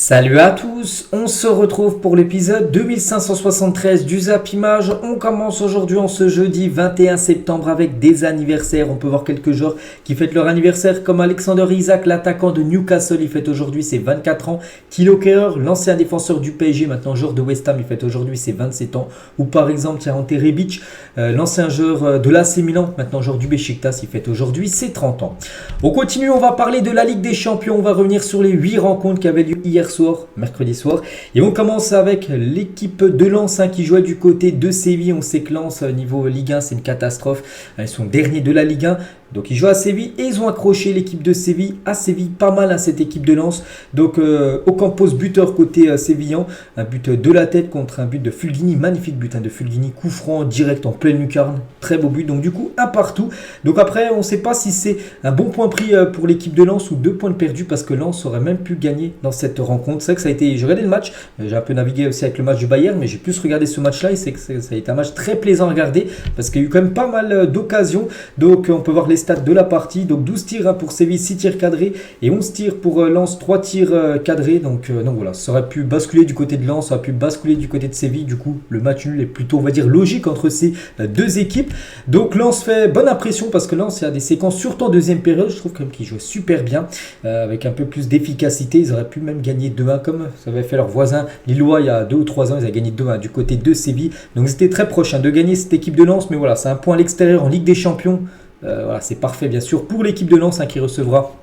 Salut à tous, on se retrouve pour l'épisode 2573 du Zap Image. On commence aujourd'hui en ce jeudi 21 septembre avec des anniversaires. On peut voir quelques joueurs qui fêtent leur anniversaire comme Alexander Isak, l'attaquant de Newcastle, il fête aujourd'hui ses 24 ans. Thilo Kehrer, l'ancien défenseur du PSG, maintenant joueur de West Ham, il fête aujourd'hui ses 27 ans. Ou par exemple, il y a Ante Rebic, l'ancien joueur de l'AC Milan, maintenant joueur du Beşiktaş, il fête aujourd'hui ses 30 ans. On continue, on va parler de la Ligue des Champions. On va revenir sur les 8 rencontres qui avaient lieu hier soir, mercredi soir. Et on commence avec l'équipe de Lens qui jouait du côté de Séville. On sait que Lens, niveau Ligue 1, c'est une catastrophe. Ils sont derniers de la Ligue 1. Donc ils jouent à Séville et ils ont accroché l'équipe de Séville à Séville, pas mal à cette équipe de Lens. Donc Ocampos buteur côté sévillan, un but de la tête contre un but de Fulgini, magnifique but de Fulgini, coup franc direct en pleine lucarne, très beau but. Donc du coup un partout. Donc après on ne sait pas si c'est un bon point pris pour l'équipe de Lens ou 2 points perdus parce que Lens aurait même pu gagner dans cette rencontre. C'est vrai que ça a été, j'ai regardé le match, j'ai un peu navigué aussi avec le match du Bayern, mais j'ai plus regardé ce match là et c'est que ça a été un match très plaisant à regarder parce qu'il y a eu quand même pas mal d'occasions. Donc on peut voir les stats de la partie, donc 12 tirs pour Séville, 6 tirs cadrés et 11 tirs pour Lens, 3 tirs cadrés, donc voilà, ça aurait pu basculer du côté de Lens, ça aurait pu basculer du côté de Séville. Du coup le match nul est plutôt, on va dire, logique entre ces deux équipes. Donc Lens fait bonne impression parce que Lens, il y a des séquences surtout en deuxième période, je trouve quand même qu'ils jouent super bien, avec un peu plus d'efficacité. Ils auraient pu même gagner 2-1 comme ça avait fait leur voisin Lillois il y a 2 ou 3 ans, ils avaient gagné 2-1 du côté de Séville, donc c'était très proche de gagner cette équipe de Lens. Mais voilà, c'est un point à l'extérieur en Ligue des Champions. Voilà, c'est parfait bien sûr pour l'équipe de Lens qui recevra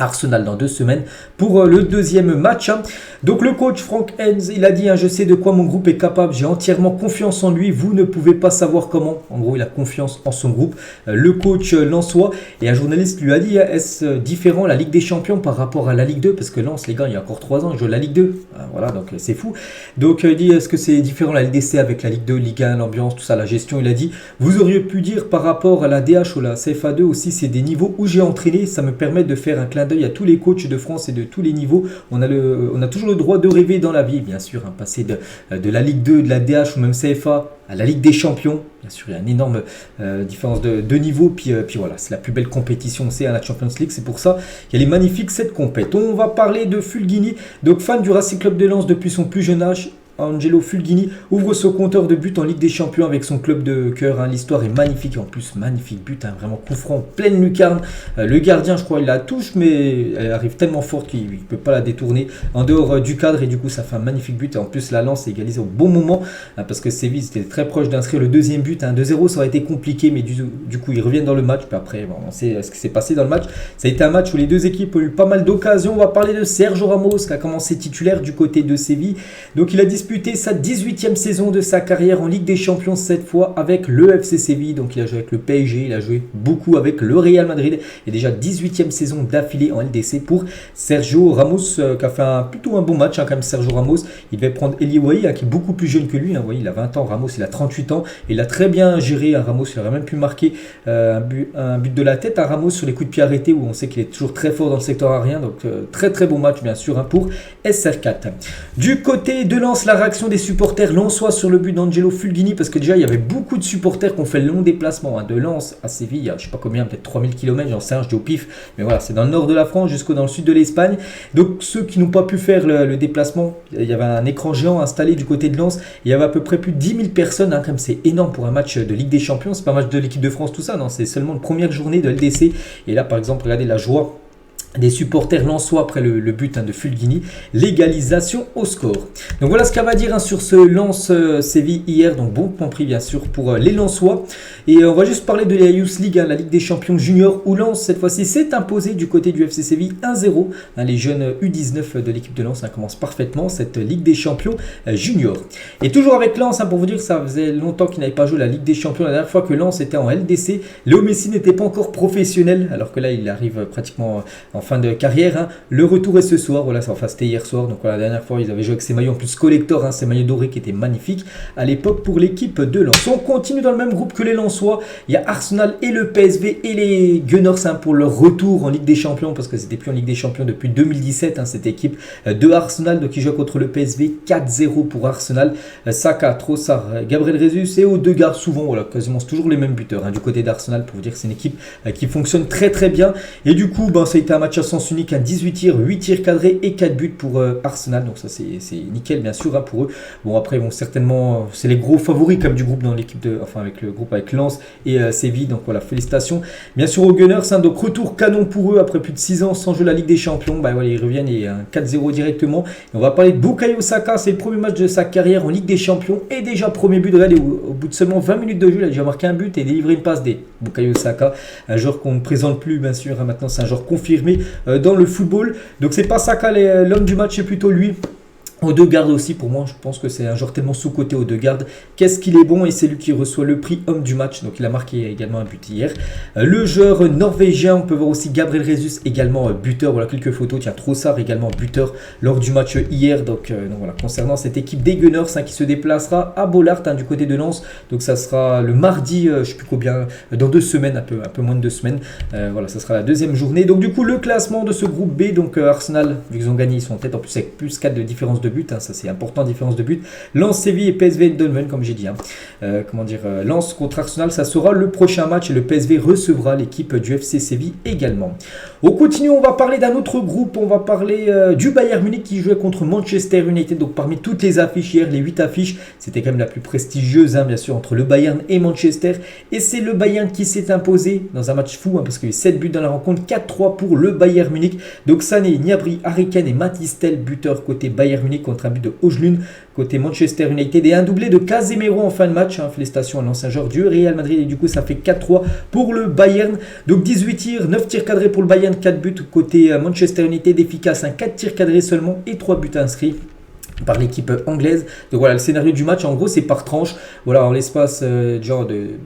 Arsenal dans 2 semaines pour le deuxième match. Donc le coach Frank Hens, il a dit je sais de quoi mon groupe est capable, j'ai entièrement confiance en lui, vous ne pouvez pas savoir comment. En gros, il a confiance en son groupe, le coach lensois. Et un journaliste lui a dit est-ce différent la Ligue des Champions par rapport à la Ligue 2, parce que Lens, les gars, il y a encore 3 ans ils jouent la Ligue 2. Voilà, donc c'est fou. Donc il dit est-ce que c'est différent la LDC avec la Ligue 2, Ligue 1, l'ambiance, tout ça, la gestion. Il a dit vous auriez pu dire par rapport à la DH ou la CFA2 aussi, c'est des niveaux où j'ai entraîné, ça me permet de faire un clin d'œil à tous les coachs de France et de tous les niveaux. On a toujours le droit de rêver dans la vie, bien sûr, passer de la Ligue 2, de la DH ou même CFA à la Ligue des Champions. Bien sûr, il y a une énorme différence de niveau. Puis voilà, c'est la plus belle compétition, on sait, la Champions League. C'est pour ça qu'elle est magnifique, cette compète. On va parler de Fulgini, donc fan du Racing Club de Lens depuis son plus jeune âge. Angelo Fulgini ouvre son compteur de buts en Ligue des Champions avec son club de cœur. L'histoire est magnifique, en plus magnifique but, vraiment coup franc en pleine lucarne. Le gardien, je crois, il la touche, mais elle arrive tellement forte qu'il ne peut pas la détourner en dehors du cadre. Et du coup, ça fait un magnifique but. Et en plus, la Lens est égalisée au bon moment parce que Séville était très proche d'inscrire le deuxième but. 2-0, ça aurait été compliqué, mais du coup, ils reviennent dans le match. Puis après, on sait ce qui s'est passé dans le match. Ça a été un match où les deux équipes ont eu pas mal d'occasions. On va parler de Sergio Ramos qui a commencé titulaire du côté de Séville. Donc, il a disputé sa 18e saison de sa carrière en Ligue des Champions, cette fois avec le FC Séville. Donc il a joué avec le PSG, il a joué beaucoup avec le Real Madrid et déjà 18e saison d'affilée en LDC pour Sergio Ramos qui a fait plutôt un bon match quand même. Sergio Ramos, il devait prendre Eli Wahi qui est beaucoup plus jeune que lui. Vous voyez, il a 20 ans, Ramos il a 38 ans et il a très bien géré. Ramos, il aurait même pu marquer un but de la tête à Ramos sur les coups de pied arrêtés, où on sait qu'il est toujours très fort dans le secteur aérien. Donc très très beau match bien sûr pour SR4. Du côté de Lens, la réaction des supporters lensois sur le but d'Angelo Fulgini, parce que déjà il y avait beaucoup de supporters qui ont fait le long déplacement de Lens à Séville, il y a je sais pas combien, peut-être 3000 km, j'en sais rien, je dis au pif, mais voilà, c'est dans le nord de la France jusqu'au dans le sud de l'Espagne. Donc ceux qui n'ont pas pu faire le déplacement, il y avait un écran géant installé du côté de Lens, il y avait à peu près plus de 10 000 personnes, quand même c'est énorme pour un match de Ligue des Champions, c'est pas un match de l'équipe de France tout ça, non, c'est seulement la première journée de LDC. Et là par exemple, regardez la joie des supporters lensois après le but de Fulgini, l'égalisation au score. Donc voilà ce qu'on va dire sur ce Lens Séville hier. Donc bon point pris bien sûr pour les Lensois. Et on va juste parler de la Youth League, la Ligue des Champions Junior, où Lens cette fois-ci s'est imposé du côté du FC Séville 1-0. Les jeunes U19 de l'équipe de Lens commencent parfaitement cette Ligue des Champions Junior. Et toujours avec Lens, pour vous dire que ça faisait longtemps qu'il n'avait pas joué la Ligue des Champions. La dernière fois que Lens était en LDC, Léo Messi n'était pas encore professionnel, alors que là il arrive pratiquement en fin de carrière. Le retour est ce soir, voilà, c'était hier soir. Donc voilà, la dernière fois ils avaient joué avec ces maillots en plus collector, ces maillots dorés qui étaient magnifiques à l'époque pour l'équipe de Lens. On continue dans le même groupe que les Lensois. Il y a Arsenal et le PSV et les Gunners pour leur retour en Ligue des Champions, parce que c'était plus en Ligue des Champions depuis 2017 cette équipe de Arsenal, donc qui joue contre le PSV. 4-0 pour Arsenal. Saka, Trossard, Gabriel Jesus et Odegaard, souvent voilà, quasiment c'est toujours les mêmes buteurs du côté d'Arsenal, pour vous dire que c'est une équipe qui fonctionne très très bien. Et du coup ça a été un match match à sens unique, 18 tirs, 8 tirs cadrés et 4 buts pour Arsenal. Donc ça c'est nickel bien sûr pour eux. Bon après ils vont certainement, c'est les gros favoris comme du groupe dans l'équipe avec le groupe avec Lens et Séville. Donc voilà, félicitations bien sûr aux Gunners. Donc retour canon pour eux après plus de 6 ans sans jouer la Ligue des Champions. Voilà, ils reviennent et un 4-0 directement. Et on va parler de Bukayo Saka, c'est le premier match de sa carrière en Ligue des Champions et déjà premier but. Regardez, au bout de seulement 20 minutes de jeu, il a déjà marqué un but et délivré une passe des Bukayo Saka, un joueur qu'on ne présente plus bien sûr. Maintenant c'est un joueur confirmé dans le football. Donc c'est pas Saka l'homme du match, c'est plutôt lui. Odegaard aussi, pour moi, je pense que c'est un joueur tellement sous-coté, Odegaard. Qu'est-ce qu'il est bon, et c'est lui qui reçoit le prix homme du match. Donc il a marqué également un but hier. Le joueur norvégien, on peut voir aussi Gabriel Jesus, également buteur. Voilà quelques photos. Tiens, Trossard également buteur lors du match hier. Donc voilà, concernant cette équipe des Gunners qui se déplacera à Bollaert du côté de Lens. Donc ça sera le mardi, je ne sais plus combien, dans 2 semaines, un peu moins de 2 semaines. Voilà, ça sera la deuxième journée. Donc du coup, le classement de ce groupe B, donc Arsenal, vu qu'ils ont gagné, ils sont en tête, en plus avec plus 4 de différence de but, ça c'est important, différence de but. Lens, Séville et PSV Eindhoven, comme j'ai dit. Lens contre Arsenal, ça sera le prochain match et le PSV recevra l'équipe du FC Séville également. On continue, on va parler d'un autre groupe, on va parler du Bayern Munich qui jouait contre Manchester United. Donc parmi toutes les affiches hier, les 8 affiches, c'était quand même la plus prestigieuse, bien sûr, entre le Bayern et Manchester. Et c'est le Bayern qui s'est imposé dans un match fou, parce qu'il y a eu 7 buts dans la rencontre, 4-3 pour le Bayern Munich. Donc Sané, Gnabry, Harry Kane et Mathys Tel, buteur côté Bayern Munich contre un but de Højlund côté Manchester United et un doublé de Casemiro en fin de match. Félicitations à l'ancien joueur du Real Madrid et du coup ça fait 4-3 pour le Bayern. Donc 18 tirs, 9 tirs cadrés pour le Bayern, 4 buts côté Manchester United, efficace, 4 tirs cadrés seulement et 3 buts inscrits par l'équipe anglaise. Donc voilà, le scénario du match, en gros, c'est par tranche. Voilà, en l'espace de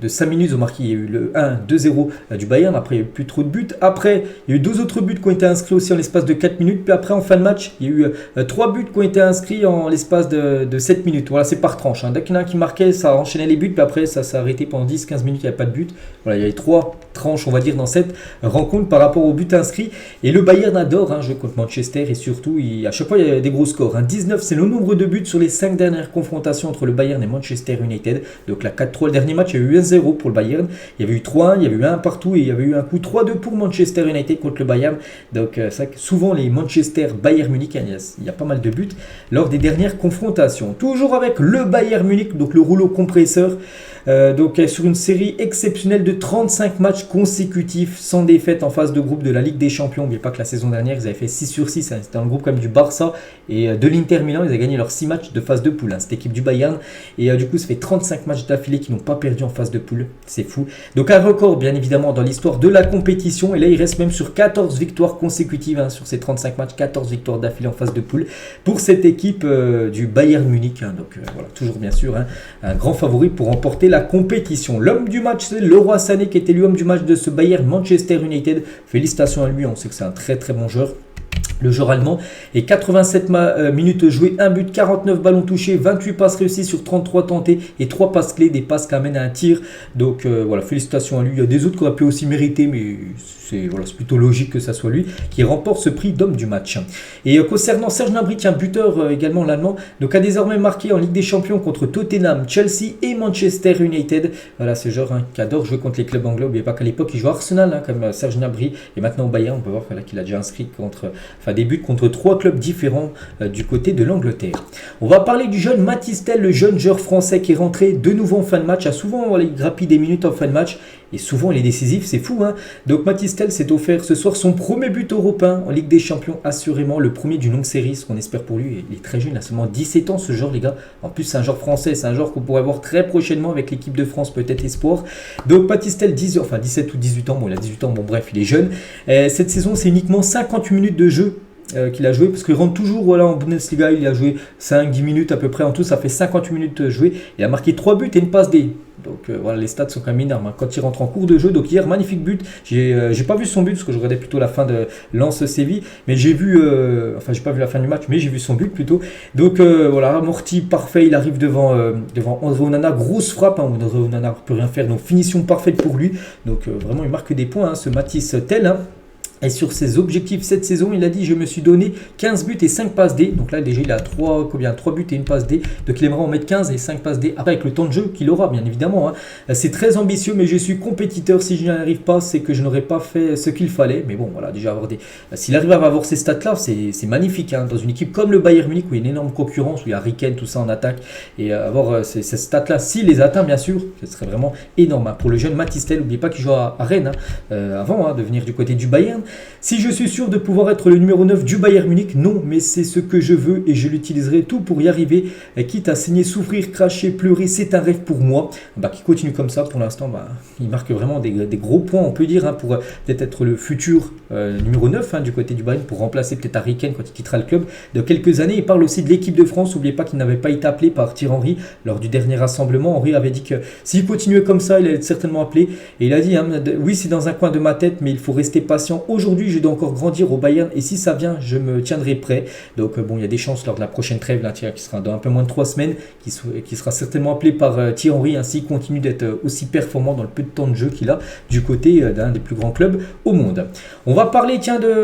5 minutes, ils ont marqué, il y a eu le 1-2-0 du Bayern. Après, il n'y a eu plus trop de buts. Après, il y a eu 2 autres buts qui ont été inscrits aussi en l'espace de 4 minutes. Puis après, en fin de match, il y a eu 3 buts qui ont été inscrits en l'espace de 7 minutes. Voilà, c'est par tranche. Dès qu'il y en a un qui marquait, ça enchaînait les buts. Puis après, ça s'est arrêté pendant 10-15 minutes, il n'y avait pas de but. Voilà, il y avait 3 tranches, on va dire, dans cette rencontre par rapport aux buts inscrits. Et le Bayern adore jouer contre Manchester. Et surtout, à chaque fois, il y a des gros scores. 19, c'est le nombre de buts sur les 5 dernières confrontations entre le Bayern et Manchester United. Donc la 4-3, le dernier match, il y a eu 1-0 pour le Bayern, il y avait eu 3-1, il y avait eu 1 partout et il y avait eu un coup 3-2 pour Manchester United contre le Bayern. Donc c'est vrai que souvent les Manchester Bayern Munich, il y a pas mal de buts lors des dernières confrontations. Toujours avec le Bayern Munich, donc le rouleau compresseur. Sur une série exceptionnelle de 35 matchs consécutifs sans défaite en phase de groupe de la Ligue des Champions. N'oubliez pas que la saison dernière, ils avaient fait 6 sur 6. C'était dans le groupe comme du Barça et de l'Inter Milan. Ils avaient gagné leurs 6 matchs de phase de poule. Cette équipe du Bayern. Et du coup, ça fait 35 matchs d'affilée qui n'ont pas perdu en phase de poule. C'est fou. Donc un record, bien évidemment, dans l'histoire de la compétition. Et là, il reste même sur 14 victoires consécutives sur ces 35 matchs. 14 victoires d'affilée en phase de poule pour cette équipe du Bayern Munich. Voilà, toujours bien sûr un grand favori pour remporter la compétition. L'homme du match, c'est Leroy Sané qui était l'homme du match de ce Bayern Manchester United. Félicitations à lui, on sait que c'est un très très bon joueur. Le joueur allemand et 87 minutes jouées, 1 but, 49 ballons touchés, 28 passes réussies sur 33 tentées et 3 passes clés, des passes qui amènent à un tir. Donc voilà, félicitations à lui. Il y a des autres qui auraient pu aussi mériter, mais c'est plutôt logique que ça soit lui qui remporte ce prix d'homme du match. Et concernant Serge Gnabry, buteur également l'allemand, donc a désormais marqué en Ligue des Champions contre Tottenham, Chelsea et Manchester United. Voilà, ce joueur qui adore jouer contre les clubs anglais. N'oubliez pas qu'à l'époque il jouait à Arsenal comme Serge Gnabry et maintenant au Bayern. On peut voir qu'il a déjà inscrit des buts contre 3 clubs différents du côté de l'Angleterre. On va parler du jeune Mathys Tel, le jeune joueur français qui est rentré de nouveau en fin de match. A souvent grappillé des minutes en fin de match et souvent il est décisif, c'est fou. Donc Mathys Tel s'est offert ce soir son premier but européen en Ligue des Champions, assurément le premier d'une longue série, ce qu'on espère pour lui. Il est très jeune, il a seulement 17 ans ce joueur, les gars. En plus c'est un joueur français, c'est un joueur qu'on pourrait voir très prochainement avec l'équipe de France, peut-être espoir. Donc Mathys Tel, 17 ou 18 ans, il a 18 ans, bref, il est jeune. Cette saison c'est uniquement 58 minutes de jeu qu'il a joué, parce qu'il rentre toujours en Bundesliga, il a joué 5-10 minutes à peu près, en tout ça fait 58 minutes jouées, il a marqué 3 buts et une passe D. Donc les stats sont quand même énormes quand il rentre en cours de jeu. Donc hier, magnifique but. J'ai pas vu son but parce que je regardais plutôt la fin de Lens Séville, mais j'ai vu j'ai pas vu la fin du match, mais j'ai vu son but plutôt. Donc amorti parfait, il arrive devant André Onana, grosse frappe, André Onana ne peut rien faire, donc finition parfaite pour lui. Donc vraiment il marque des points ce Mathys Tel. Et sur ses objectifs cette saison, il a dit je me suis donné 15 buts et 5 passes D. Donc là déjà il a 3 buts et une passe D. Donc il aimerait en mettre 15 et 5 passes D avec le temps de jeu qu'il aura bien évidemment. Hein. C'est très ambitieux mais je suis compétiteur. Si je n'y arrive pas, c'est que je n'aurais pas fait ce qu'il fallait. Mais bon voilà, déjà s'il arrive à avoir ces stats là, c'est magnifique. Hein. Dans une équipe comme le Bayern Munich où il y a une énorme concurrence, où il y a Harry Kane, tout ça en attaque. Et avoir ces stats là, s'il les atteint bien sûr, ce serait vraiment énorme. Hein. Pour le jeune Mathys Tel, n'oubliez pas qu'il joue à Rennes avant de venir du côté du Bayern. Si je suis sûr de pouvoir être le numéro 9 du Bayern Munich, non, mais c'est ce que je veux et je l'utiliserai tout pour y arriver. Quitte à saigner, souffrir, cracher, pleurer, c'est un rêve pour moi. Qui continue comme ça pour l'instant, il marque vraiment des gros points, on peut dire, hein, pour peut-être être le futur numéro 9 du côté du Bayern, pour remplacer peut-être Harry Kane quand il quittera le club de quelques années. Il parle aussi de l'équipe de France. N'oubliez pas qu'il n'avait pas été appelé par Thierry Henry lors du dernier rassemblement. Henry avait dit que s'il continuait comme ça, il allait être certainement appelé. Et il a dit, oui, c'est dans un coin de ma tête, mais il faut rester patient. Aujourd'hui, je dois encore grandir au Bayern et si ça vient, je me tiendrai prêt. Donc il y a des chances lors de la prochaine trêve, là, qui sera dans un peu moins de 3 semaines, qui sera certainement appelé par Thierry Henry, ainsi continue d'être aussi performant dans le peu de temps de jeu qu'il a du côté d'un des plus grands clubs au monde. On va parler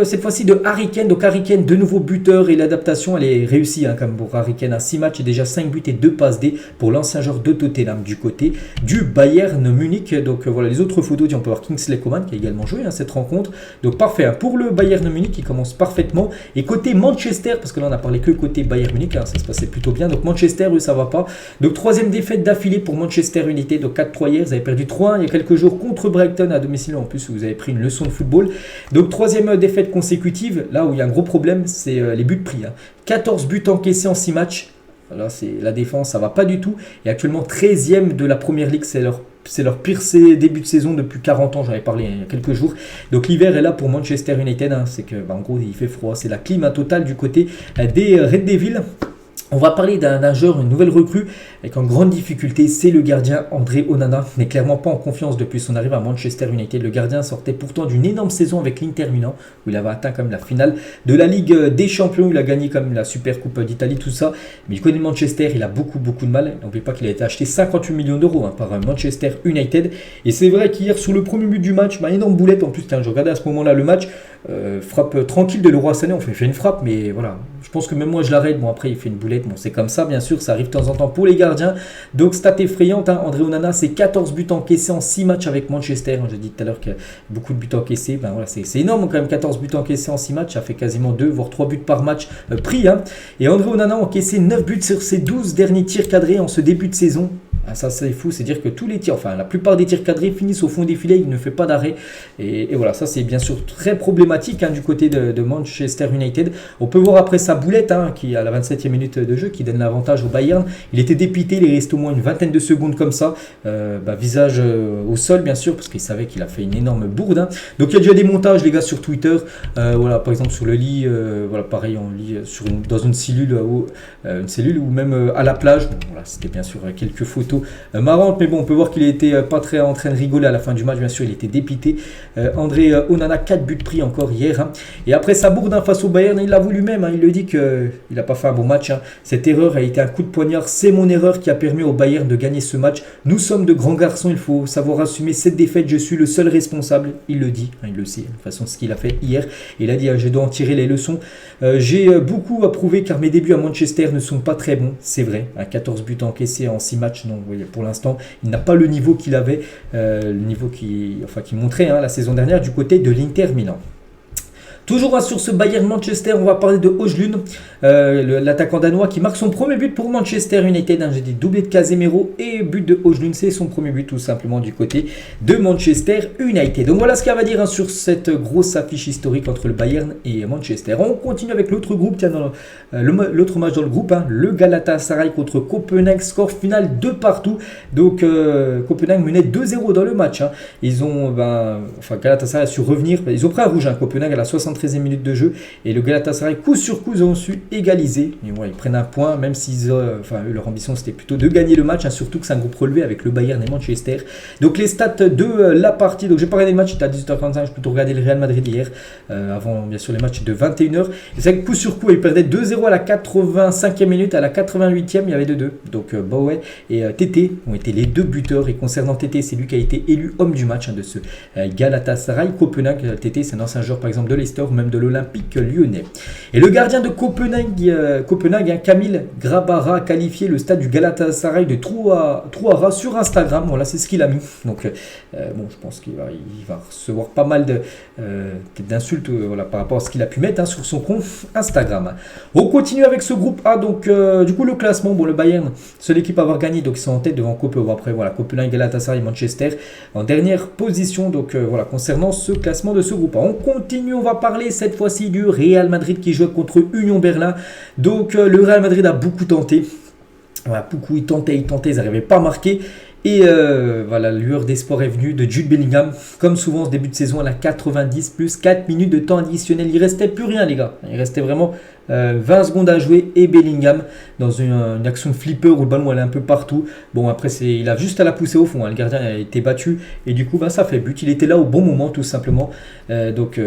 cette fois-ci de Harry Kane. Donc Harry Kane, de nouveau buteur, et l'adaptation elle est réussie comme pour Harry Kane à 6 matchs et déjà 5 buts et 2 passes D pour l'ancien joueur de Tottenham du côté du Bayern Munich. Donc voilà les autres photos, on peut voir Kingsley Coman qui a également joué cette rencontre. Donc parfait pour le Bayern Munich qui commence parfaitement. Et côté Manchester, parce que là on a parlé que côté Bayern Munich, ça se passait plutôt bien. Donc Manchester, eux, ça va pas. Donc troisième défaite d'affilée pour Manchester United. Donc 4-3 hier, vous avez perdu 3-1 il y a quelques jours contre Brighton à domicile. En plus, vous avez pris une leçon de football. Donc troisième défaite consécutive. Là où il y a un gros problème, c'est les buts pris. 14 buts encaissés en 6 matchs. Là, c'est la défense, ça va pas du tout. Et actuellement 13e de la Première Ligue, c'est leur pire début de saison depuis 40 ans, j'en avais parlé il y a quelques jours. Donc l'hiver est là pour Manchester United, c'est que en gros il fait froid, c'est la clim totale du côté des Red Devils. On va parler d'un joueur, une nouvelle recrue avec en grande difficulté, c'est le gardien André Onana, mais clairement pas en confiance depuis son arrivée à Manchester United. Le gardien sortait pourtant d'une énorme saison avec l'Inter Milan, où il avait atteint quand même la finale de la Ligue des Champions, où il a gagné quand même la Super Coupe d'Italie, tout ça. Mais il connaît Manchester, il a beaucoup de mal. N'oubliez pas qu'il a été acheté 58 millions d'euros par Manchester United. Et c'est vrai qu'hier, sur le premier but du match, énorme boulette. En plus, je regardais à ce moment-là le match, frappe tranquille de Leroy Sané, on fait une frappe, mais voilà. Je pense que même moi je l'arrête. Bon, après il fait une boulette. Bon, c'est comme ça, bien sûr. Ça arrive de temps en temps pour les gardiens. Donc, stat effrayante. André Onana, c'est 14 buts encaissés en 6 matchs avec Manchester. J'ai dit tout à l'heure qu'il y a beaucoup de buts encaissés. Voilà, c'est énorme quand même. 14 buts encaissés en 6 matchs. Ça fait quasiment 2 voire 3 buts par match pris. Et André Onana a encaissé 9 buts sur ses 12 derniers tirs cadrés en ce début de saison. Ça c'est fou, c'est dire que tous les tirs, la plupart des tirs cadrés finissent au fond des filets, il ne fait pas d'arrêt. Et voilà, ça c'est bien sûr très problématique du côté de Manchester United. On peut voir après sa boulette, qui à la 27e minute de jeu, qui donne l'avantage au Bayern. Il était dépité, il reste au moins une vingtaine de secondes comme ça, visage au sol bien sûr, parce qu'il savait qu'il a fait une énorme bourde. Donc il y a déjà des montages les gars sur Twitter, par exemple sur le lit, pareil on lit dans une cellule ou même à la plage. Bon, voilà, c'était bien sûr quelques photos marrante, mais bon, on peut voir qu'il était pas très en train de rigoler à la fin du match. Bien sûr, il était dépité. André Onana, 4 buts pris encore hier. Et après sa bourde face au Bayern, il l'avoue lui-même. Il le dit qu'il n'a pas fait un bon match. Cette erreur a été un coup de poignard. C'est mon erreur qui a permis au Bayern de gagner ce match. Nous sommes de grands garçons. Il faut savoir assumer cette défaite. Je suis le seul responsable. Il le dit. Il le sait. De toute façon, ce qu'il a fait hier. Il a dit je dois en tirer les leçons. J'ai beaucoup à prouver car mes débuts à Manchester ne sont pas très bons. C'est vrai. 14 buts encaissés en 6 matchs. Non, oui, pour l'instant, il n'a pas le niveau qu'il avait, le niveau qu'il montrait la saison dernière du côté de l'Inter Milan. Toujours sur ce Bayern Manchester, on va parler de Højlund, l'attaquant danois qui marque son premier but pour Manchester United. J'ai dit doublé de Casemiro et but de Højlund, c'est son premier but tout simplement du côté de Manchester United. Donc voilà ce qu'il y a à dire sur cette grosse affiche historique entre le Bayern et Manchester. On continue avec l'autre groupe, dans l'autre match dans le groupe, le Galatasaray contre Copenhague, score final 2 partout. Donc Copenhague menait 2-0 dans le match. Ils ont, Galatasaray a su revenir, ils ont pris un rouge, Copenhague à la 73 73e minute de jeu. Et le Galatasaray, coup sur coup, ils ont su égaliser. Et ils prennent un point, même s'ils leur ambition c'était plutôt de gagner le match, surtout que c'est un groupe relevé avec le Bayern et Manchester. Donc les stats de la partie, donc j'ai pas regardé le match, c'était à 18h45, j'ai plutôt regardé le Real Madrid hier, avant bien sûr les matchs de 21h. Et c'est que coup sur coup, ils perdaient 2-0 à la 85e minute, à la 88e, il y avait 2-2. Donc Bowen et Tété ont été les deux buteurs. Et concernant Tété, c'est lui qui a été élu homme du match de ce Galatasaray Copenhague. Tété, c'est un ancien joueur par exemple de Leicester ou même de l'Olympique lyonnais. Et le gardien de Copenhague, Kamil Grabara, a qualifié le stade du Galatasaray de Trouara sur Instagram. Voilà, c'est ce qu'il a mis. Donc je pense qu'il va recevoir pas mal d'insultes par rapport à ce qu'il a pu mettre sur son compte Instagram. On continue avec ce groupe A. Donc du coup le classement, le Bayern, seule équipe à avoir gagné, donc ils sont en tête devant Copenhague. Après Copenhague, Galatasaray, Manchester en dernière position. Donc concernant ce classement de ce groupe A. On continue, on va parler cette fois-ci du Real Madrid qui joue contre Union Berlin. Donc le Real Madrid a beaucoup tenté. Beaucoup ils tentaient, ils n'arrivaient pas à marquer. Et la lueur d'espoir est venue de Jude Bellingham. Comme souvent ce début de saison à la 90 plus 4 minutes de temps additionnel. Il restait plus rien les gars. Il restait vraiment 20 secondes à jouer et Bellingham dans une action de flipper où le ballon allait un peu partout. Après il a juste à la pousser au fond. Le gardien a été battu et du coup ça fait but. Il était là au bon moment tout simplement. Donc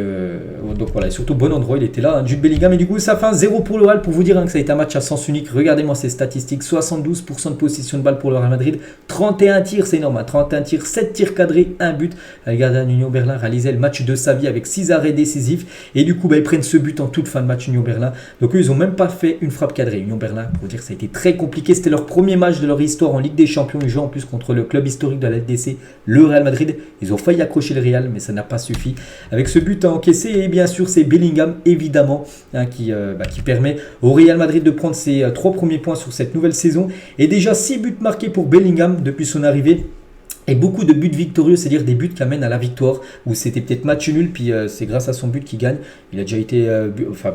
voilà, et surtout bon endroit il était là. Jude Bellingham et du coup ça fait un 0 pour le Real pour vous dire que ça a été un match à sens unique. Regardez-moi ces statistiques. 72% de possession de balle pour le Real Madrid. 31 tirs, c'est énorme. 31 tirs, 7 tirs cadrés, 1 but. Le gardien d'Union Berlin réalisait le match de sa vie avec 6 arrêts décisifs. Et du coup ils prennent ce but en toute fin de match Union Berlin. Donc eux, ils n'ont même pas fait une frappe cadrée. Union Berlin, pour dire, ça a été très compliqué. C'était leur premier match de leur histoire en Ligue des Champions. Ils jouent en plus contre le club historique de la LDC, le Real Madrid. Ils ont failli accrocher le Real, mais ça n'a pas suffi. Avec ce but à encaisser, et bien sûr, c'est Bellingham, évidemment, qui permet au Real Madrid de prendre ses 3 premiers points sur cette nouvelle saison. Et déjà 6 buts marqués pour Bellingham depuis son arrivée. Et beaucoup de buts victorieux, c'est-à-dire des buts qui amènent à la victoire, où c'était peut-être match nul, puis c'est grâce à son but qu'il gagne. Il a déjà été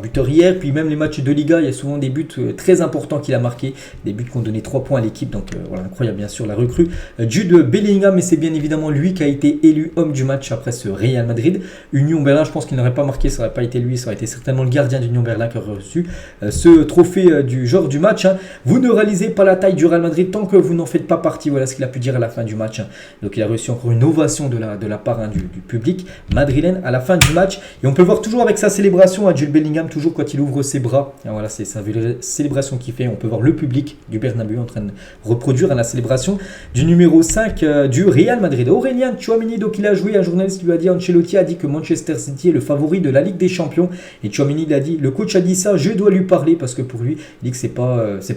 buteur hier, puis même les matchs de Liga, il y a souvent des buts très importants qu'il a marqués, des buts qui ont donné 3 points à l'équipe, donc incroyable bien sûr la recrue. Jude Bellingham, et c'est bien évidemment lui qui a été élu homme du match après ce Real Madrid. Union Berlin, je pense qu'il n'aurait pas marqué, ça n'aurait pas été lui, ça aurait été certainement le gardien d'Union Berlin qui aurait reçu ce trophée du genre du match. Vous ne réalisez pas la taille du Real Madrid tant que vous n'en faites pas partie, voilà ce qu'il a pu dire à la fin du match. Donc il a reçu encore une ovation de la part du public madrilène à la fin du match. Et on peut voir toujours avec sa célébration à Jude Bellingham, toujours quand il ouvre ses bras. Et voilà, c'est sa célébration qu'il fait. On peut voir le public du Bernabéu en train de reproduire la célébration du numéro 5 du Real Madrid. Aurélien Tchouaméni, donc il a joué, un journaliste lui a dit, Ancelotti a dit que Manchester City est le favori de la Ligue des Champions. Et Tchouaméni il a dit, le coach a dit ça, je dois lui parler parce que pour lui, il dit que c'est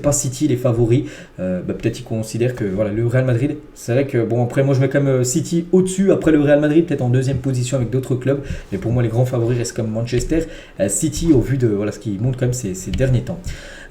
pas City les favoris. Peut-être qu'il considère que le Real Madrid, c'est vrai que après moi je mets quand même City au-dessus, après le Real Madrid peut-être en deuxième position avec d'autres clubs, mais pour moi les grands favoris restent comme Manchester City au vu de ce qui montre quand même ces derniers temps.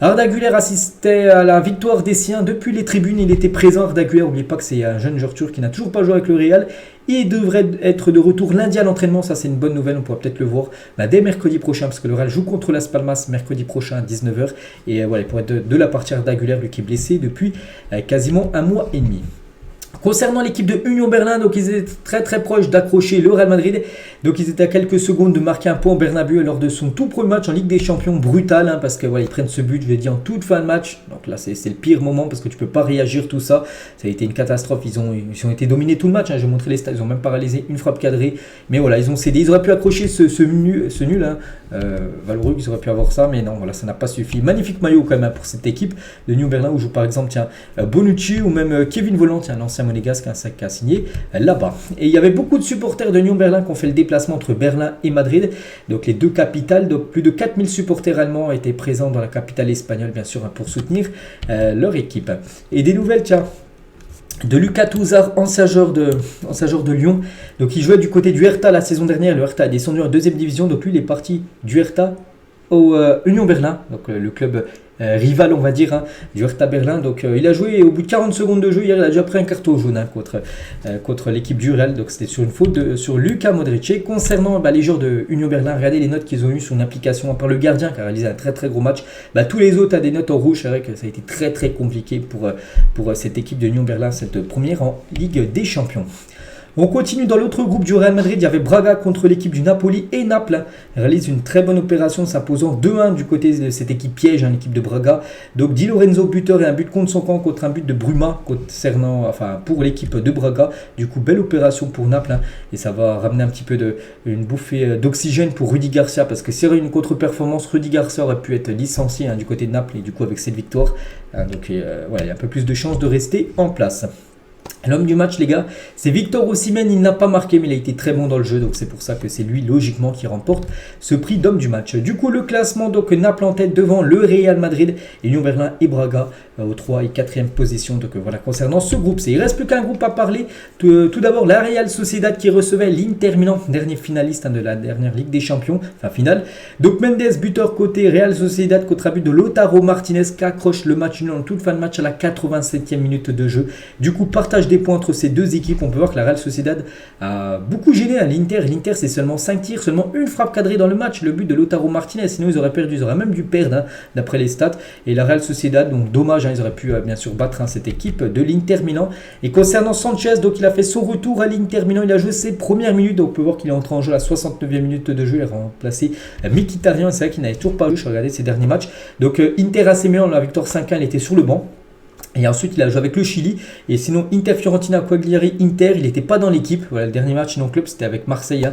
Arda Güler assistait à la victoire des siens depuis les tribunes, il était présent. Arda Güler, n'oubliez pas que c'est un jeune joueur turc qui n'a toujours pas joué avec le Real. Il devrait être de retour lundi à l'entraînement, ça c'est une bonne nouvelle, on pourra peut-être le voir dès mercredi prochain parce que le Real joue contre Las Palmas mercredi prochain à 19h et il pourrait être de la partie Arda Güler, lui qui est blessé depuis quasiment un mois et demi. Concernant l'équipe de Union Berlin, donc ils étaient très très proches d'accrocher le Real Madrid. Donc ils étaient à quelques secondes de marquer un point au Bernabéu lors de son tout premier match en Ligue des Champions, brutal parce que ils prennent ce but, je l'ai dit, en toute fin de match. Donc là c'est le pire moment parce que tu peux pas réagir tout ça. Ça a été une catastrophe, ils ont été dominés tout le match. Je vais montrer les stats, ils ont même pas réalisé une frappe cadrée. Mais ils ont cédé, ils auraient pu accrocher ce nul. Valeureux, ils auraient pu avoir ça, mais non, ça n'a pas suffi. Magnifique maillot quand même pour cette équipe de Union Berlin où joue par exemple Bonucci ou même Kevin Volland, l'ancien monégasque qui a signé là-bas. Et il y avait beaucoup de supporters de Union Berlin qui ont fait le déplacement entre Berlin et Madrid, donc les deux capitales. Donc plus de 4000 supporters allemands étaient présents dans la capitale espagnole bien sûr pour soutenir leur équipe. Et des nouvelles de Lucas Touzard, ancien joueur de Lyon. Donc il jouait du côté du Hertha la saison dernière. Le Hertha a descendu en deuxième division, donc lui il est parti du Hertha au Union Berlin, donc le club rival on va dire du Hertha Berlin. Donc il a joué au bout de 40 secondes de jeu hier, il a déjà pris un carton jaune contre l'équipe du Real, donc c'était sur une faute sur Luka Modric. Et concernant les joueurs de Union Berlin, regardez les notes qu'ils ont eues sur une application, à part le gardien qui a réalisé un très très gros match, tous les autres ont des notes en rouge. C'est vrai que ça a été très très compliqué pour cette équipe de Union Berlin, cette première en Ligue des Champions. On continue dans l'autre groupe du Real Madrid. Il y avait Braga contre l'équipe du Napoli et Naples réalise une très bonne opération s'imposant 2-1 du côté de cette équipe piège, l'équipe de Braga. Donc Di Lorenzo buteur et un but contre son camp contre un but de Bruma pour l'équipe de Braga. Du coup, belle opération pour Naples et ça va ramener un petit peu une bouffée d'oxygène pour Rudy Garcia parce que s'il y aurait une contre-performance, Rudy Garcia aurait pu être licencié du côté de Naples et du coup avec cette victoire, il y a un peu plus de chances de rester en place. L'homme du match, les gars, c'est Victor Osimhen. Il n'a pas marqué, mais il a été très bon dans le jeu. Donc, c'est pour ça que c'est lui, logiquement, qui remporte ce prix d'homme du match. Du coup, le classement, donc Naples en tête devant le Real Madrid, Union Berlin et Braga aux 3 et 4e position. Donc, voilà, concernant ce groupe, il ne reste plus qu'un groupe à parler. Tout d'abord, la Real Sociedad qui recevait l'Inter Milan, dernier finaliste de la dernière Ligue des Champions, finale. Donc, Mendes, buteur côté Real Sociedad, contre un but de Lautaro Martinez qui accroche le match nul en toute fin de match à la 87e minute de jeu. Du coup, partage des points entre ces deux équipes. On peut voir que la Real Sociedad a beaucoup gêné l'Inter. L'Inter, c'est seulement 5 tirs, seulement une frappe cadrée dans le match, le but de Lautaro Martinez. Sinon, ils auraient perdu, ils auraient même dû perdre d'après les stats. Et la Real Sociedad, donc dommage, ils auraient pu bien sûr battre cette équipe de l'Inter Milan. Et concernant Sanchez, donc il a fait son retour à l'Inter Milan. Il a joué ses premières minutes. Donc on peut voir qu'il est entré en jeu à la 69e minute de jeu. Il a remplacé Mkhitaryan. C'est vrai qu'il n'avait toujours pas joué. Je regardais ses derniers matchs. Donc Inter AC Milan, la victoire 5-1, il était sur le banc. Et ensuite, il a joué avec le Chili. Et sinon, Inter Fiorentina, Cagliari, Inter, il n'était pas dans l'équipe. Voilà, le dernier match non club, c'était avec Marseille.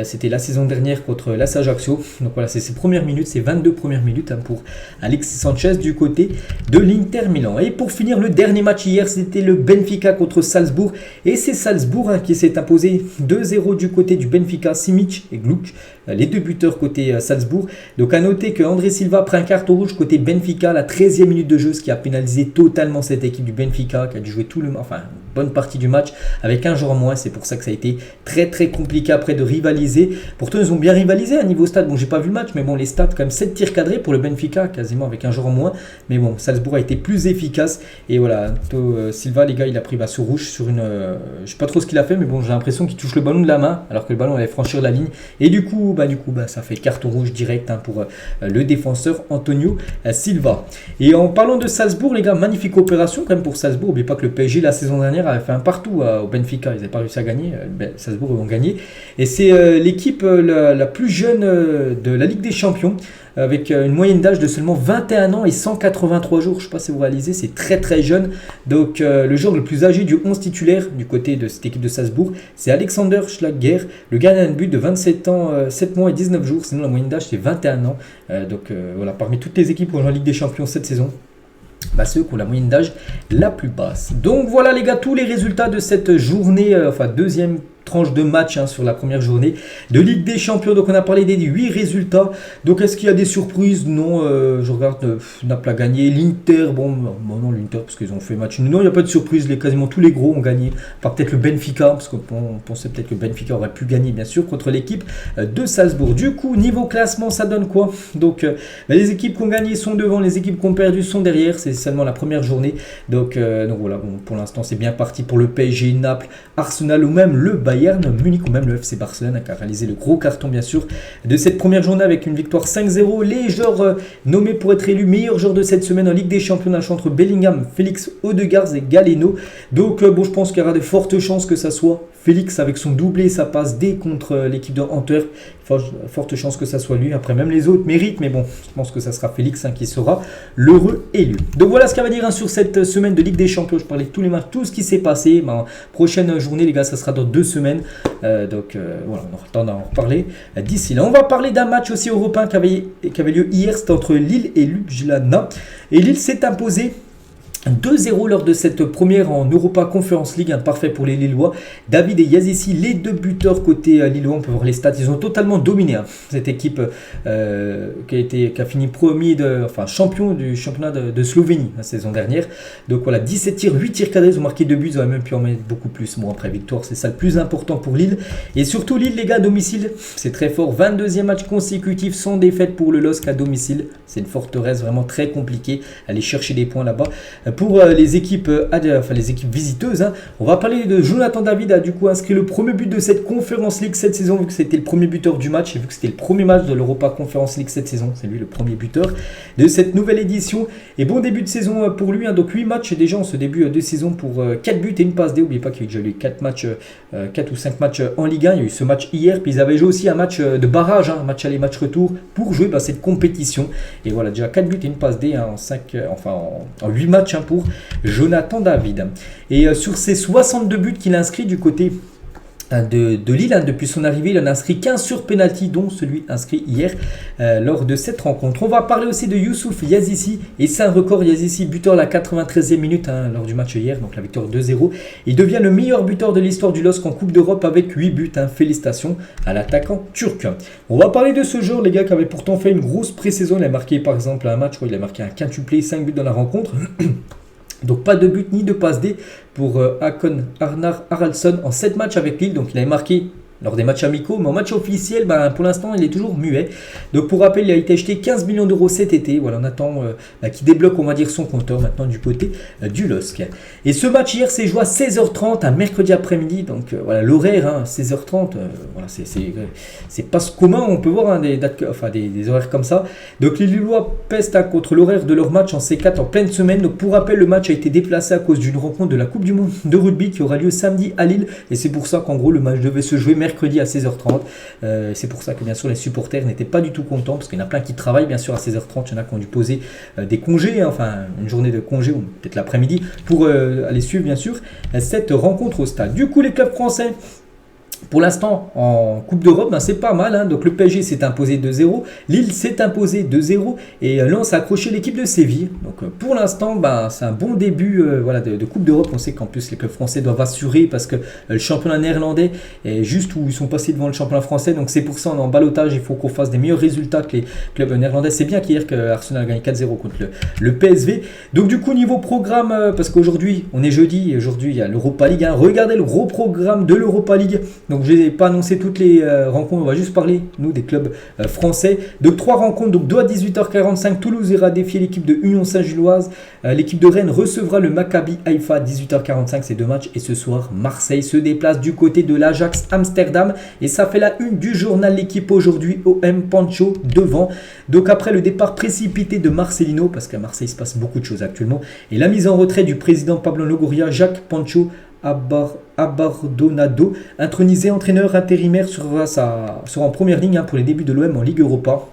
C'était la saison dernière contre l'AS Ajaccio. Donc voilà, c'est ses premières minutes, ses 22 premières minutes pour Alexis Sanchez du côté de l'Inter Milan. Et pour finir, le dernier match hier, c'était le Benfica contre Salzbourg. Et c'est Salzbourg qui s'est imposé 2-0 du côté du Benfica, Simic et Gluck. Les deux buteurs côté Salzbourg. Donc à noter que André Silva prend un carton rouge côté Benfica, la 13e minute de jeu, ce qui a pénalisé totalement cette équipe du Benfica qui a dû jouer une bonne partie du match avec un joueur en moins. C'est pour ça que ça a été très très compliqué après de rivaliser. Pourtant ils ont bien rivalisé à niveau stade. Bon, j'ai pas vu le match, mais bon, les stats quand même 7 tirs cadrés pour le Benfica, quasiment avec un joueur en moins. Mais bon, Salzbourg a été plus efficace. Et voilà, Silva, les gars, il a pris ce rouge sur une... je sais pas trop ce qu'il a fait, mais bon, j'ai l'impression qu'il touche le ballon de la main alors que le ballon allait franchir la ligne. Et du coup, ça fait carton rouge direct pour le défenseur Antonio Silva. Et en parlant de Salzbourg, les gars, magnifique opération quand même pour Salzbourg. N'oubliez pas que le PSG la saison dernière avait fait un partout au Benfica. Ils n'avaient pas réussi à gagner. Salzbourg ont gagné. Et c'est l'équipe la plus jeune de la Ligue des Champions, avec une moyenne d'âge de seulement 21 ans et 183 jours. Je ne sais pas si vous réalisez, c'est très très jeune. Donc le joueur le plus âgé du 11 titulaire du côté de cette équipe de Salzbourg, c'est Alexander Schlager, le gardien de but de 27 ans, 7 mois et 19 jours. Sinon la moyenne d'âge c'est 21 ans. Voilà, parmi toutes les équipes qui ont joué en Ligue des Champions cette saison, ceux qui ont la moyenne d'âge la plus basse. Donc voilà les gars, tous les résultats de cette journée, deuxième tranche de match sur la première journée de Ligue des Champions. Donc on a parlé des 8 résultats. Donc est-ce qu'il y a des surprises? Non, je regarde, Naples a gagné, l'Inter, non l'Inter parce qu'ils ont fait match. Non, il n'y a pas de surprise, quasiment tous les gros ont gagné, par peut-être le Benfica, parce qu'on pensait peut-être que le Benfica aurait pu gagner bien sûr contre l'équipe de Salzbourg. Du coup, niveau classement, ça donne quoi? Donc les équipes qui ont gagné sont devant, les équipes qui ont perdu sont derrière, c'est seulement la première journée. Donc voilà, pour l'instant c'est bien parti pour le PSG, Naples, Arsenal ou même le Bayern Munich ou même le FC Barcelone qui a réalisé le gros carton bien sûr de cette première journée avec une victoire 5-0. Les joueurs nommés pour être élus meilleurs joueurs de cette semaine en Ligue des Champions entre Bellingham, Félix, Odegaard et Galeno. Donc je pense qu'il y aura de fortes chances que ça soit Félix avec son doublé et sa passe D contre l'équipe de Antwerp. Forte chance que ça soit lui. Après, même les autres méritent, mais bon, je pense que ça sera Félix qui sera l'heureux élu. Donc voilà ce qu'il va dire sur cette semaine de Ligue des Champions. Je parlais de tous les matchs, tout ce qui s'est passé. Prochaine journée, les gars, ça sera dans 2 semaines. Voilà, on aura le temps d'en reparler d'ici là. On va parler d'un match aussi européen qui avait lieu hier. C'était entre Lille et Ljubljana. Et Lille s'est imposé 2-0 lors de cette première en Europa Conference League, parfait pour les Lillois. David et Yazici, les deux buteurs côté Lillois, on peut voir les stats, ils ont totalement dominé cette équipe qui a fini champion du championnat de Slovénie la saison dernière. Donc voilà, 17 tirs, 8 tirs cadrés, ils ont marqué 2 buts, ils auraient même pu en mettre beaucoup plus. Bon, après victoire, c'est ça le plus important pour Lille. Et surtout Lille, les gars, à domicile, c'est très fort. 22e match consécutif sans défaite pour le LOSC à domicile. C'est une forteresse vraiment très compliquée. Aller chercher des points là-bas. pour les équipes visiteuses. On va parler de Jonathan David, a du coup inscrit le premier but de cette Conference League cette saison, vu que c'était le premier buteur du match et vu que c'était le premier match de l'Europa Conference League cette saison. C'est lui le premier buteur de cette nouvelle édition. Et bon début de saison pour lui. Donc 8 matchs déjà en ce début de saison pour 4 buts et une passe D. N'oubliez pas qu'il y a déjà eu 4 ou 5 matchs en Ligue 1. Il y a eu ce match hier, puis ils avaient joué aussi un match de barrage, un match aller, match retour, pour jouer cette compétition. Et voilà, déjà 4 buts et une passe D en 8 matchs pour Jonathan David. Et sur ces 62 buts qu'il a inscrits du côté de Lille, depuis son arrivée, il en a inscrit 15 sur penalty, dont celui inscrit hier lors de cette rencontre. On va parler aussi de Youssouf Yazissi, et c'est un record. Yazissi, buteur à la 93e minute lors du match hier, donc la victoire 2-0. Il devient le meilleur buteur de l'histoire du LOSC en Coupe d'Europe avec 8 buts. Félicitations à l'attaquant turc. On va parler de ce joueur, les gars, qui avait pourtant fait une grosse pré-saison. Il a marqué par exemple un match, il a marqué un quintuplé, 5 buts dans la rencontre. Donc pas de but ni de passe D pour Hakon Arnar Haraldsson en 7 matchs avec Lille. Donc il avait marqué lors des matchs amicaux, mais en match officiel, pour l'instant, il est toujours muet. Donc pour rappel, il a été acheté 15 millions d'euros cet été. Voilà, on attend qu'il débloque, on va dire, son compteur maintenant du côté du LOSC. Et ce match hier, c'est joué à 16h30, un mercredi après-midi. Donc voilà, l'horaire, 16h30, voilà, c'est pas commun. On peut voir des horaires comme ça. Donc les Lillois pestent contre l'horaire de leur match en C4 en pleine semaine. Donc pour rappel, le match a été déplacé à cause d'une rencontre de la Coupe du Monde de rugby qui aura lieu samedi à Lille. Et c'est pour ça qu'en gros, le match devait se jouer mercredi à 16h30. C'est pour ça que bien sûr les supporters n'étaient pas du tout contents, parce qu'il y en a plein qui travaillent bien sûr à 16h30. Il y en a qui ont dû poser des congés, une journée de congé ou peut-être l'après-midi pour aller suivre bien sûr cette rencontre au stade. Du coup, les clubs français, pour l'instant, en Coupe d'Europe, c'est pas mal. Donc le PSG s'est imposé 2-0, Lille s'est imposé 2-0 et Lens a accroché l'équipe de Séville. Donc pour l'instant, c'est un bon début de Coupe d'Europe. On sait qu'en plus les clubs français doivent assurer parce que le championnat néerlandais est juste où ils sont passés devant le championnat français. Donc c'est pour ça, on est en ballottage, il faut qu'on fasse des meilleurs résultats que les clubs néerlandais. C'est bien qu'hier que Arsenal a gagné 4-0 contre le PSV. Donc du coup, niveau programme, parce qu'aujourd'hui on est jeudi et aujourd'hui il y a l'Europa League. Regardez le gros programme de l'Europa League. Donc je n'ai pas annoncé toutes les rencontres, on va juste parler, nous, des clubs français. Donc 3 rencontres, donc 2 à 18h45, Toulouse ira défier l'équipe de Union Saint-Gilloise. L'équipe de Rennes recevra le Maccabi Haïfa à 18h45, ces 2 matchs. Et ce soir, Marseille se déplace du côté de l'Ajax Amsterdam. Et ça fait la une du journal L'équipe aujourd'hui, OM Pancho devant. Donc après le départ précipité de Marcelino, parce qu'à Marseille il se passe beaucoup de choses actuellement, et la mise en retrait du président Pablo Longoria, Jacques Pancho Abardonado, intronisé entraîneur intérimaire, sera en première ligne pour les débuts de l'OM en Ligue Europa.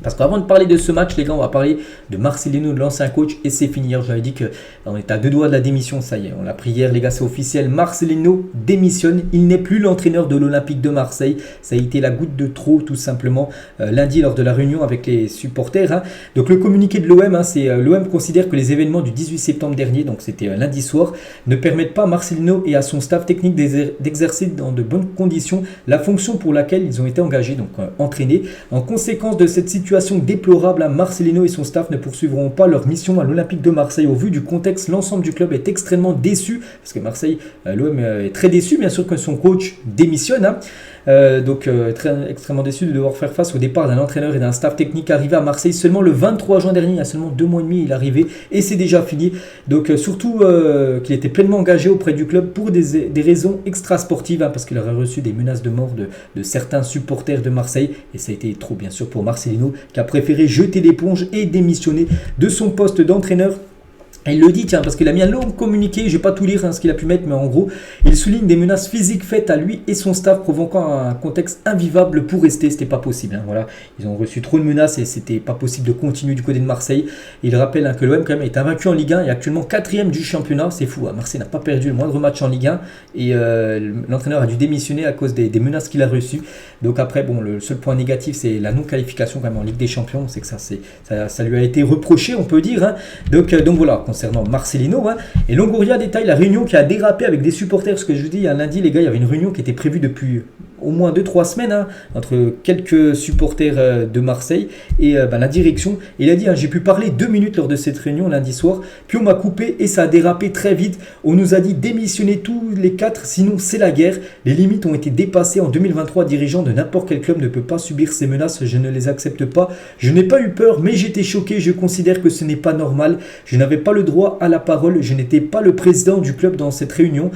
Parce qu'avant de parler de ce match, les gars, on va parler de Marcelino, de l'ancien coach, et c'est fini. Hier, j'avais dit qu'on était à 2 doigts de la démission, ça y est, on l'a pris hier, les gars, c'est officiel. Marcelino démissionne, il n'est plus l'entraîneur de l'Olympique de Marseille. Ça a été la goutte de trop, tout simplement, lundi lors de la réunion avec les supporters. Donc le communiqué de l'OM, c'est l'OM considère que les événements du 18 septembre dernier, donc c'était lundi soir, ne permettent pas à Marcelino et à son staff technique d'exercer dans de bonnes conditions la fonction pour laquelle ils ont été engagés, donc entraînés. En conséquence de cette situation déplorable, Marcelino et son staff ne poursuivront pas leur mission à l'Olympique de Marseille. Au vu du contexte, l'ensemble du club est extrêmement déçu, parce que Marseille, l'OM est très déçu, bien sûr, que son coach démissionne. Extrêmement déçu de devoir faire face au départ d'un entraîneur et d'un staff technique arrivé à Marseille seulement le 23 juin dernier. Il y a seulement 2 mois et demi, il est arrivé et c'est déjà fini. Donc surtout qu'il était pleinement engagé auprès du club pour des raisons extra-sportives, parce qu'il aurait reçu des menaces de mort de certains supporters de Marseille, et ça a été trop bien sûr pour Marcelino, qui a préféré jeter l'éponge et démissionner de son poste d'entraîneur. Il le dit, parce qu'il a mis un long communiqué, je ne vais pas tout lire ce qu'il a pu mettre, mais en gros, il souligne des menaces physiques faites à lui et son staff, provoquant un contexte invivable pour rester. C'était pas possible. Voilà. Ils ont reçu trop de menaces et c'était pas possible de continuer du côté de Marseille. Il rappelle que l'OM quand même est invaincu en Ligue 1 et actuellement 4e du championnat. C'est fou. Marseille n'a pas perdu le moindre match en Ligue 1 et l'entraîneur a dû démissionner à cause des menaces qu'il a reçues. Donc après, le seul point négatif, c'est la non-qualification quand même en Ligue des Champions. On sait que ça lui a été reproché, on peut dire. Donc voilà. Concernant Marcelino, et Longoria détaille la réunion qui a dérapé avec des supporters. Ce que je vous dis, lundi, les gars, il y avait une réunion qui était prévue depuis au moins 2-3 semaines entre quelques supporters de Marseille et la direction. Il a dit, j'ai pu parler 2 minutes lors de cette réunion lundi soir, puis on m'a coupé et ça a dérapé très vite. On nous a dit démissionner tous les 4, sinon c'est la guerre. Les limites ont été dépassées en 2023. Dirigeant de n'importe quel club ne peut pas subir ces menaces, je ne les accepte pas. Je n'ai pas eu peur, mais j'étais choqué. Je considère que ce n'est pas normal. Je n'avais pas le droit à la parole. Je n'étais pas le président du club dans cette réunion.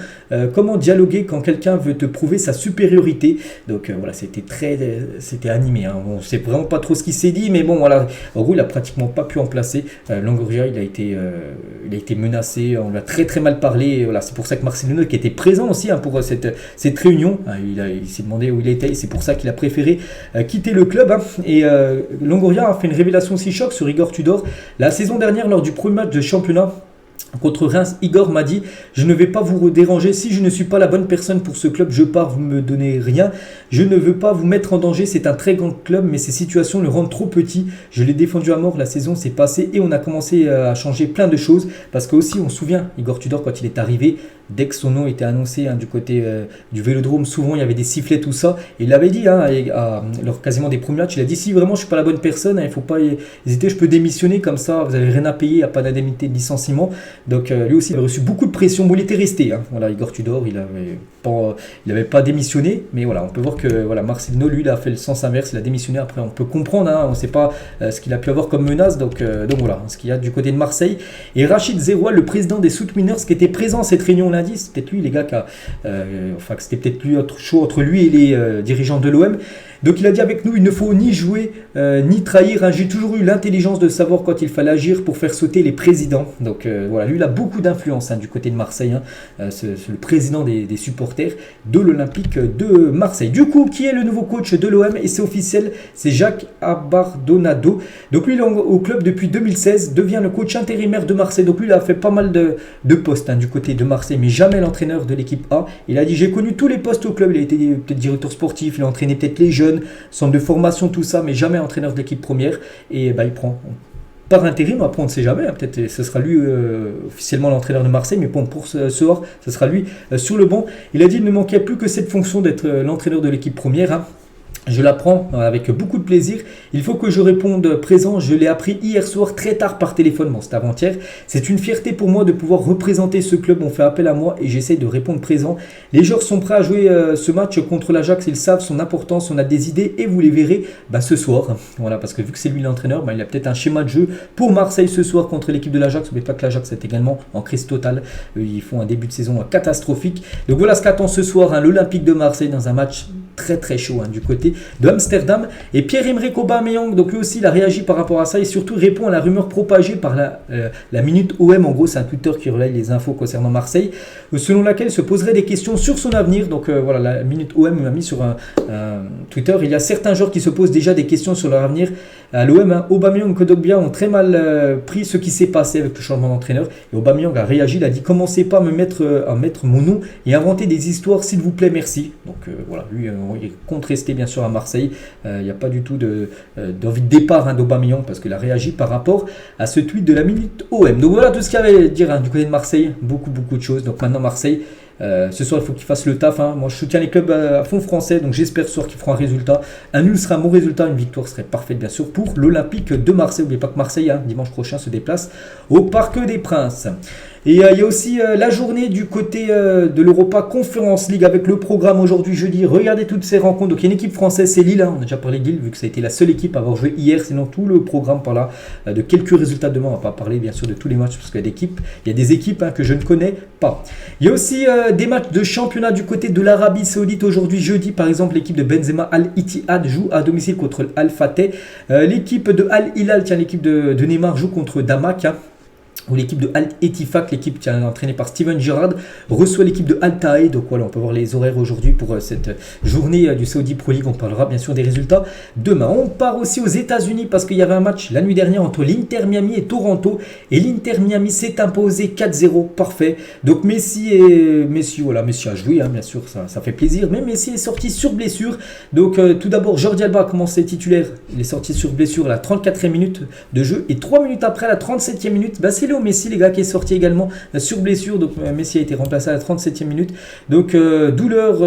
Comment dialoguer quand quelqu'un veut te prouver sa supériorité? Donc voilà, c'était animé. On ne sait vraiment pas trop ce qui s'est dit, mais bon voilà. En gros, il a pratiquement pas pu en placer. Longoria, il a été menacé. On lui a très très mal parlé. Et voilà, c'est pour ça que Marcelino, qui était présent aussi pour cette réunion, il s'est demandé où il était. C'est pour ça qu'il a préféré quitter le club. Et Longoria a fait une révélation aussi choc sur Igor Tudor. La saison dernière, lors du premier match de championnat contre Reims, Igor m'a dit: je ne vais pas vous déranger, si je ne suis pas la bonne personne pour ce club, je pars, vous me donnez rien, je ne veux pas vous mettre en danger, c'est un très grand club, mais ces situations le rendent trop petit. Je l'ai défendu à mort, la saison s'est passée et on a commencé à changer plein de choses, parce que aussi on se souvient, Igor Tudor, quand il est arrivé, dès que son nom était annoncé du côté du Vélodrome, souvent il y avait des sifflets, tout ça, et il avait dit lors quasiment des premiers matchs, il a dit: si vraiment je suis pas la bonne personne, il ne faut pas hésiter, je peux démissionner, comme ça vous n'avez rien à payer, il n'y a pas d'indemnité de licenciement. Donc lui aussi il a reçu beaucoup de pression. Bon, il était resté, voilà, Igor Tudor, il n'avait pas démissionné, mais voilà, on peut voir que voilà, Marcelino, lui, il a fait le sens inverse, il a démissionné. Après on peut comprendre, on ne sait pas ce qu'il a pu avoir comme menace, donc voilà ce qu'il y a du côté de Marseille. Et Rachid Zeroual, le président des Souteneurs, qui était présent à cette réunion lundi, c'est peut-être lui les gars que c'était peut-être lui chaud entre lui et les dirigeants de l'OM. Donc il a dit: avec nous, il ne faut ni jouer ni trahir. J'ai toujours eu l'intelligence de savoir quand il fallait agir pour faire sauter les présidents. Donc voilà, lui il a beaucoup d'influence du côté de Marseille. C'est le président des supporters de l'Olympique de Marseille. Du coup, qui est le nouveau coach de l'OM? Et c'est officiel, c'est Jacques Abardonado. Donc lui il est au club depuis 2016, devient le coach intérimaire de Marseille. Donc lui il a fait pas mal de postes du côté de Marseille, mais jamais l'entraîneur de l'équipe A. Il a dit: j'ai connu tous les postes au club. Il a été peut-être directeur sportif, il a entraîné peut-être les jeunes, centre de formation, tout ça, mais jamais entraîneur de l'équipe première. Et il prend par intérim, après on ne sait jamais, peut-être ce sera lui officiellement l'entraîneur de Marseille, mais bon, pour ce soir, ce sera lui sur le banc. Il a dit: il ne manquait plus que cette fonction d'être l'entraîneur de l'équipe première. Je la prends avec beaucoup de plaisir. Il faut que je réponde présent. Je l'ai appris hier soir très tard par téléphone. Bon, c'était avant-hier. C'est une fierté pour moi de pouvoir représenter ce club. On fait appel à moi et j'essaie de répondre présent. Les joueurs sont prêts à jouer ce match contre l'Ajax. Ils savent son importance. On a des idées et vous les verrez ce soir. Voilà, parce que vu que c'est lui l'entraîneur, il a peut-être un schéma de jeu pour Marseille ce soir contre l'équipe de l'Ajax. N'oubliez pas que l'Ajax est également en crise totale. Ils font un début de saison catastrophique. Donc voilà ce qu'attend ce soir l'Olympique de Marseille dans un match très très chaud du côté de Amsterdam. Et Pierre-Emerick Aubameyang, donc lui aussi il a réagi par rapport à ça et surtout répond à la rumeur propagée par la Minute OM. En gros, c'est un Twitter qui relaye les infos concernant Marseille, selon laquelle il se poserait des questions sur son avenir. Donc voilà, la Minute OM m'a mis sur un Twitter: il y a certains joueurs qui se posent déjà des questions sur leur avenir à l'OM. Aubameyang et Kondogbia ont très mal pris ce qui s'est passé avec le changement d'entraîneur. Et Aubameyang a réagi, il a dit: commencez pas à mettre mon nom et inventer des histoires, s'il vous plaît, merci. Donc voilà, lui il est contre rester bien sûr à Marseille. Il n'y a pas du tout d'envie de départ d'Aubameyang, parce qu'il a réagi par rapport à ce tweet de la Minute OM. Donc voilà tout ce qu'il y avait à dire du côté de Marseille. Beaucoup de choses. Donc maintenant Marseille, ce soir il faut qu'il fasse le taf. Moi je soutiens les clubs à fond français, donc j'espère ce soir qu'ils feront un résultat. Un nul sera un bon résultat, une victoire serait parfaite bien sûr pour l'Olympique de Marseille. N'oubliez pas que Marseille dimanche prochain se déplace au Parc des Princes. Et il y a aussi la journée du côté de l'Europa Conference League avec le programme aujourd'hui jeudi. Regardez toutes ces rencontres. Donc il y a une équipe française, c'est Lille. On a déjà parlé de Lille vu que ça a été la seule équipe à avoir joué hier. Sinon tout le programme par là de quelques résultats demain. On ne va pas parler bien sûr de tous les matchs parce qu'il y a des équipes que je ne connais pas. Il y a aussi des matchs de championnat du côté de l'Arabie Saoudite aujourd'hui jeudi. Par exemple, l'équipe de Benzema Al-Ittihad joue à domicile contre Al-Fateh. L'équipe de Al-Hilal, l'équipe de Neymar, joue contre Damak. Où l'équipe de Al-Ettifaq, l'équipe qui est entraînée par Steven Gerrard, reçoit l'équipe de Al-Taï. Donc voilà, on peut voir les horaires aujourd'hui pour cette journée du Saudi Pro League. On parlera bien sûr des résultats demain. On part aussi aux États-Unis parce qu'il y avait un match la nuit dernière entre l'Inter Miami et Toronto. Et l'Inter Miami s'est imposé 4-0, parfait. Donc Messi a joué, bien sûr, ça fait plaisir. Mais Messi est sorti sur blessure. Donc tout d'abord, Jordi Alba a commencé titulaire. Il est sorti sur blessure à la 34e minute de jeu. Et 3 minutes après, à la 37e minute, c'est Léo Léo Messi, les gars, qui est sorti également sur blessure. Donc Messi a été remplacé à la 37e minute. Donc douleur,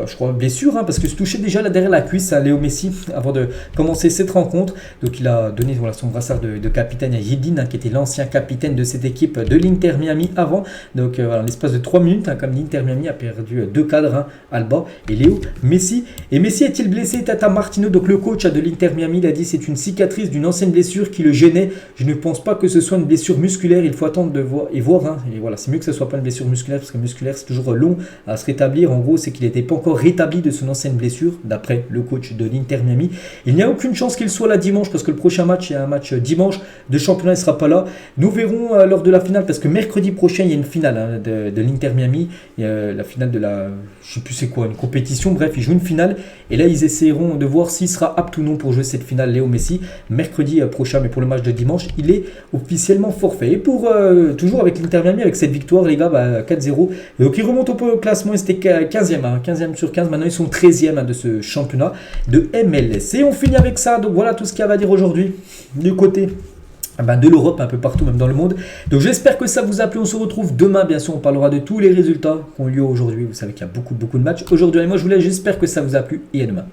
je crois blessure, hein, parce que se touchait déjà là derrière la cuisse à Léo Messi avant de commencer cette rencontre. Donc il a donné son brassard de capitaine à Yedlin, hein, qui était l'ancien capitaine de cette équipe de l'Inter Miami avant. Donc voilà, en l'espace de 3 minutes, hein, comme l'Inter Miami a perdu 2 cadres, hein, Alba et Léo Messi. Et Messi est-il blessé? Tata Martino, donc le coach de l'Inter Miami, il a dit c'est une cicatrice d'une ancienne blessure qui le gênait. Je ne pense pas que ce soit une blessure musculaire, il faut attendre de voir. Hein. Et voilà, c'est mieux que ce soit pas une blessure musculaire, parce que musculaire c'est toujours long à se rétablir. En gros, c'est qu'il n'était pas encore rétabli de son ancienne blessure, d'après le coach de l'Inter Miami. Il n'y a aucune chance qu'il soit là dimanche, parce que le prochain match, il y a un match dimanche de championnat, il ne sera pas là. Nous verrons lors de la finale, parce que mercredi prochain, il y a une finale, hein, de l'Inter Miami. La finale de la, je sais plus c'est quoi, une compétition. Bref, ils jouent une finale. Et là, ils essaieront de voir s'il sera apte ou non pour jouer cette finale, Léo Messi, mercredi prochain. Mais pour le match de dimanche, il est officiellement forfait. Et pour toujours avec l'Inter Miami, avec cette victoire, les gars, 4-0. Donc ils remontent au classement, ils étaient 15e, hein, 15e sur 15. Maintenant, ils sont 13e, hein, de ce championnat de MLS. Et on finit avec ça. Donc voilà tout ce qu'il y avait à dire aujourd'hui du côté de l'Europe, un peu partout, même dans le monde. Donc j'espère que ça vous a plu. On se retrouve demain, bien sûr. On parlera de tous les résultats qui ont lieu aujourd'hui. Vous savez qu'il y a beaucoup de matchs aujourd'hui. Et moi, je vous laisse. J'espère que ça vous a plu et à demain.